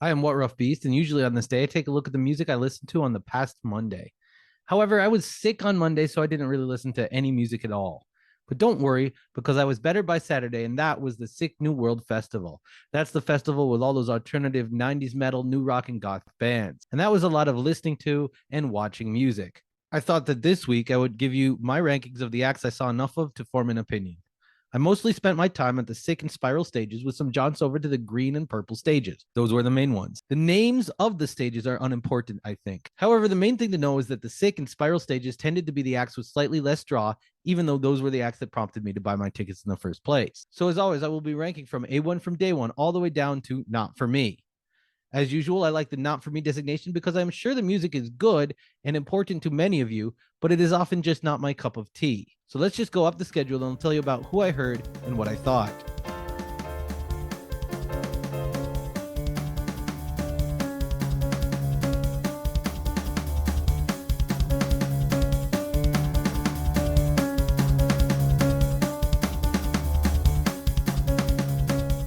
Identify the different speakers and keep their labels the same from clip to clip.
Speaker 1: I am WhatRoughBeast, and usually on this day, I take a look at the music I listened to on the past Monday. However, I was sick on Monday, so I didn't really listen to any music at all. But don't worry, because I was better by Saturday, and that was the Sick New World Festival. That's the festival with all those alternative 90s metal, new rock, and goth bands. And that was a lot of listening to and watching music. I thought that this week I would give you my rankings of the acts I saw enough of to form an opinion. I mostly spent my time at the sick and spiral stages with some jaunts over to the green and purple stages. Those were the main ones. The names of the stages are unimportant, I think. However, the main thing to know is that the sick and spiral stages tended to be the acts with slightly less draw, even though those were the acts that prompted me to buy my tickets in the first place. So as always, I will be ranking from A1 from day one all the way down to not for me. As usual, I like the not for me designation because I'm sure the music is good and important to many of you, but it is often just not my cup of tea. So let's just go up the schedule and I'll tell you about who I heard and what I thought.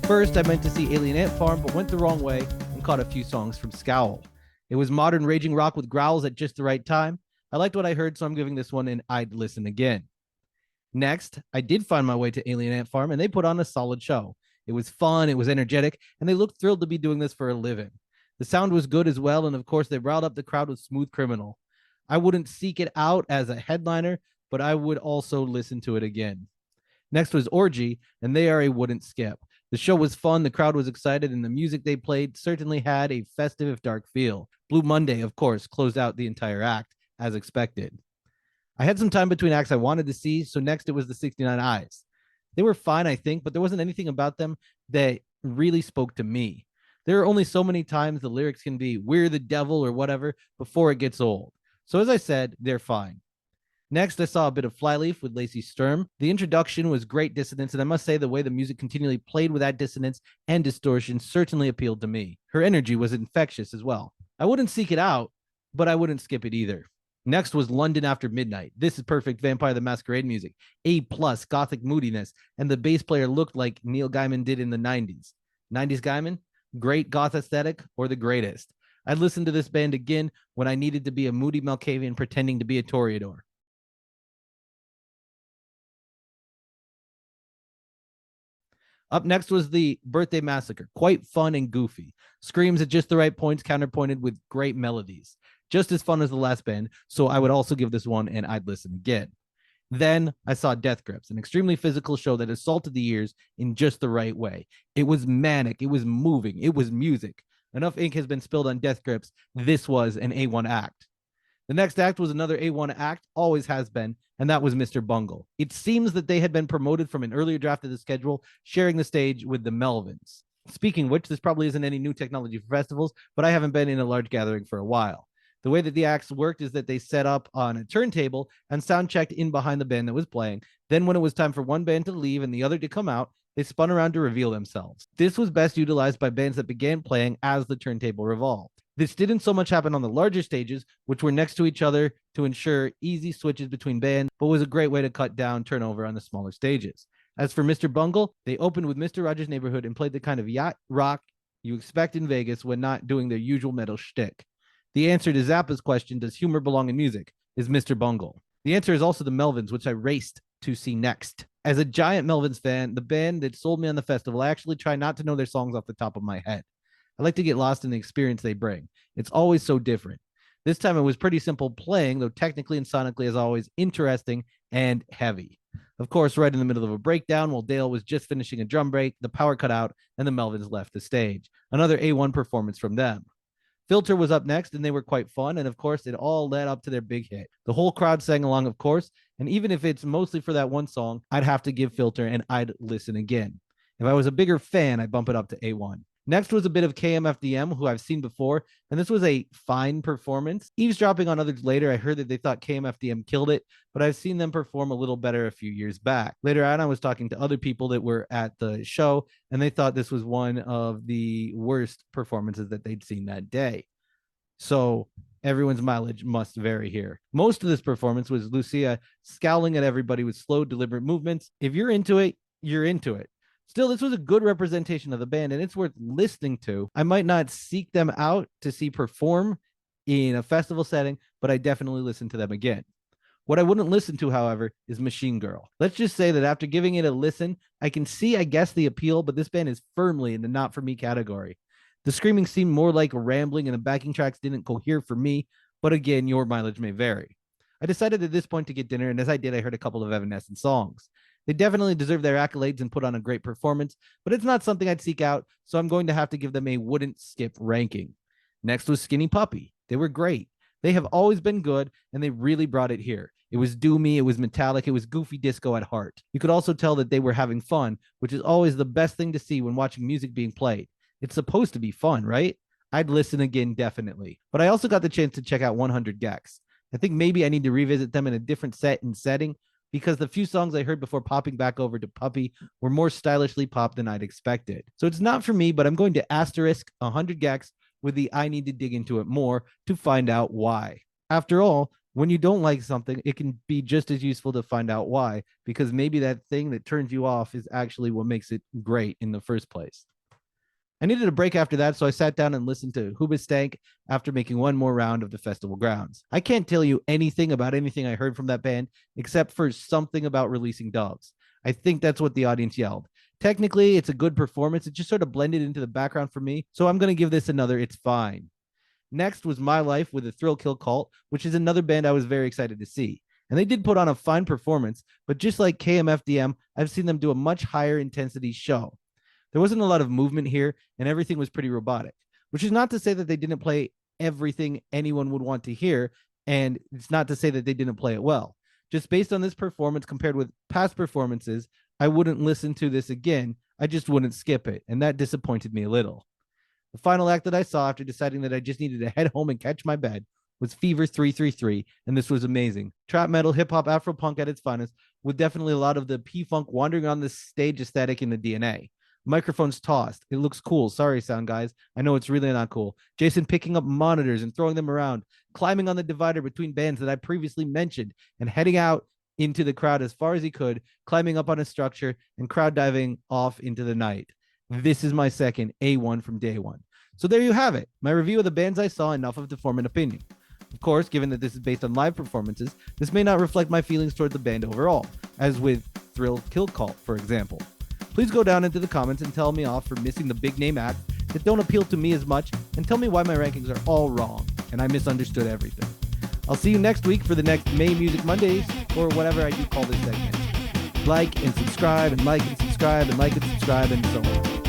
Speaker 1: First, I meant to see Alien Ant Farm, but went the wrong way and caught a few songs from Scowl. It was modern raging rock with growls at just the right time. I liked what I heard, so I'm giving this one an I'd listen again. Next, I did find my way to Alien Ant Farm, and they put on a solid show. It was fun, it was energetic, and they looked thrilled to be doing this for a living. The sound was good as well, and of course, they riled up the crowd with Smooth Criminal. I wouldn't seek it out as a headliner, but I would also listen to it again. Next was Orgy, and they are a wouldn't skip. The show was fun, the crowd was excited, and the music they played certainly had a festive, if dark feel. Blue Monday, of course, closed out the entire act, as expected. I had some time between acts I wanted to see, so next it was the 69 Eyes. They were fine, I think, but there wasn't anything about them that really spoke to me. There are only so many times the lyrics can be, "We're the devil" or whatever, before it gets old. So as I said, they're fine. Next, I saw a bit of Flyleaf with Lacey Sturm. The introduction was great dissonance, and I must say the way the music continually played with that dissonance and distortion certainly appealed to me. Her energy was infectious as well. I wouldn't seek it out, but I wouldn't skip it either. Next was London After Midnight. This is perfect Vampire the Masquerade music. A plus gothic moodiness, and the bass player looked like Neil Gaiman did in the 90s. 90s Gaiman? Great goth aesthetic or the greatest? I'd listen to this band again when I needed to be a moody Malkavian pretending to be a Toreador. Up next was the Birthday Massacre. Quite fun and goofy. Screams at just the right points, counterpointed with great melodies. Just as fun as the last band, so I would also give this one an I'd listen again. Then I saw Death Grips, an extremely physical show that assaulted the ears in just the right way. It was manic, it was moving, it was music. Enough ink has been spilled on Death Grips. This was an A1 act. The next act was another A1 act, always has been, and that was Mr. Bungle. It seems that they had been promoted from an earlier draft of the schedule, sharing the stage with the Melvins. Speaking of which, this probably isn't any new technology for festivals, but I haven't been in a large gathering for a while. The way that the acts worked is that they set up on a turntable and sound checked in behind the band that was playing. Then when it was time for one band to leave and the other to come out, they spun around to reveal themselves. This was best utilized by bands that began playing as the turntable revolved. This didn't so much happen on the larger stages, which were next to each other to ensure easy switches between bands, but was a great way to cut down turnover on the smaller stages. As for Mr. Bungle, they opened with Mr. Rogers' Neighborhood and played the kind of yacht rock you expect in Vegas when not doing their usual metal shtick. The answer to Zappa's question, does humor belong in music, is Mr. Bungle. The answer is also the Melvins, which I raced to see next. As a giant Melvins fan, the band that sold me on the festival, I actually try not to know their songs off the top of my head. I like to get lost in the experience they bring. It's always so different. This time it was pretty simple playing, though technically and sonically, as always, interesting and heavy. Of course, right in the middle of a breakdown, while Dale was just finishing a drum break, the power cut out and the Melvins left the stage. Another A1 performance from them. Filter was up next, and they were quite fun, and of course, it all led up to their big hit. The whole crowd sang along, of course, and even if it's mostly for that one song, I'd have to give Filter and I'd listen again. If I was a bigger fan, I'd bump it up to A1. Next was a bit of KMFDM, who I've seen before, and this was a fine performance. Eavesdropping on others later, I heard that they thought KMFDM killed it, but I've seen them perform a little better a few years back. Later on, I was talking to other people that were at the show, and they thought this was one of the worst performances that they'd seen that day. So everyone's mileage must vary here. Most of this performance was Lucia scowling at everybody with slow, deliberate movements. If you're into it, you're into it. Still, this was a good representation of the band and it's worth listening to. I might not seek them out to see perform in a festival setting, but I definitely listen to them again. What I wouldn't listen to, however, is Machine Girl. Let's just say that after giving it a listen, I can see, I guess, the appeal, but this band is firmly in the not for me category. The screaming seemed more like rambling and the backing tracks didn't cohere for me, but again, your mileage may vary. I decided at this point to get dinner, and as I did, I heard a couple of Evanescence songs. They definitely deserve their accolades and put on a great performance, but it's not something I'd seek out, so I'm going to have to give them a wouldn't skip ranking. Next was Skinny Puppy. They were great. They have always been good, and they really brought it here. It was doomy, it was metallic, it was goofy disco at heart. You could also tell that they were having fun, which is always the best thing to see when watching music being played. It's supposed to be fun, right? I'd listen again, definitely. But I also got the chance to check out 100 Gex. I think maybe I need to revisit them in a different set and setting because the few songs I heard before popping back over to Puppy were more stylishly pop than I'd expected. So it's not for me, but I'm going to asterisk 100 Gex with the I need to dig into it more to find out why. After all, when you don't like something, it can be just as useful to find out why, because maybe that thing that turns you off is actually what makes it great in the first place. I needed a break after that, so I sat down and listened to Hoobastank after making one more round of the festival grounds. I can't tell you anything about anything I heard from that band, except for something about releasing doves. I think that's what the audience yelled. Technically, it's a good performance. It just sort of blended into the background for me, so I'm going to give this another it's fine. Next was My Life with a Thrill Kill Kult, which is another band I was very excited to see. And they did put on a fine performance, but just like KMFDM, I've seen them do a much higher intensity show. There wasn't a lot of movement here, and everything was pretty robotic, which is not to say that they didn't play everything anyone would want to hear, and it's not to say that they didn't play it well. Just based on this performance compared with past performances, I wouldn't listen to this again. I just wouldn't skip it, and that disappointed me a little. The final act that I saw after deciding that I just needed to head home and catch my bed was Fever 333, and this was amazing. Trap metal, hip-hop, Afro-punk at its finest, with definitely a lot of the P-funk wandering on the stage aesthetic in the DNA. Microphones tossed. It looks cool. Sorry, sound guys. I know it's really not cool. Jason picking up monitors and throwing them around, climbing on the divider between bands that I previously mentioned, and heading out into the crowd as far as he could, climbing up on a structure and crowd diving off into the night. This is my second A1 from day one. So there you have it. My review of the bands I saw, enough of to form an opinion. Of course, given that this is based on live performances, this may not reflect my feelings toward the band overall, as with Thrill Kill Kult, for example. Please go down into the comments and tell me off for missing the big name acts that don't appeal to me as much, and tell me why my rankings are all wrong and I misunderstood everything. I'll see you next week for the next May Music Mondays, or whatever I do call this segment. Like and subscribe and like and subscribe and like and subscribe and so on.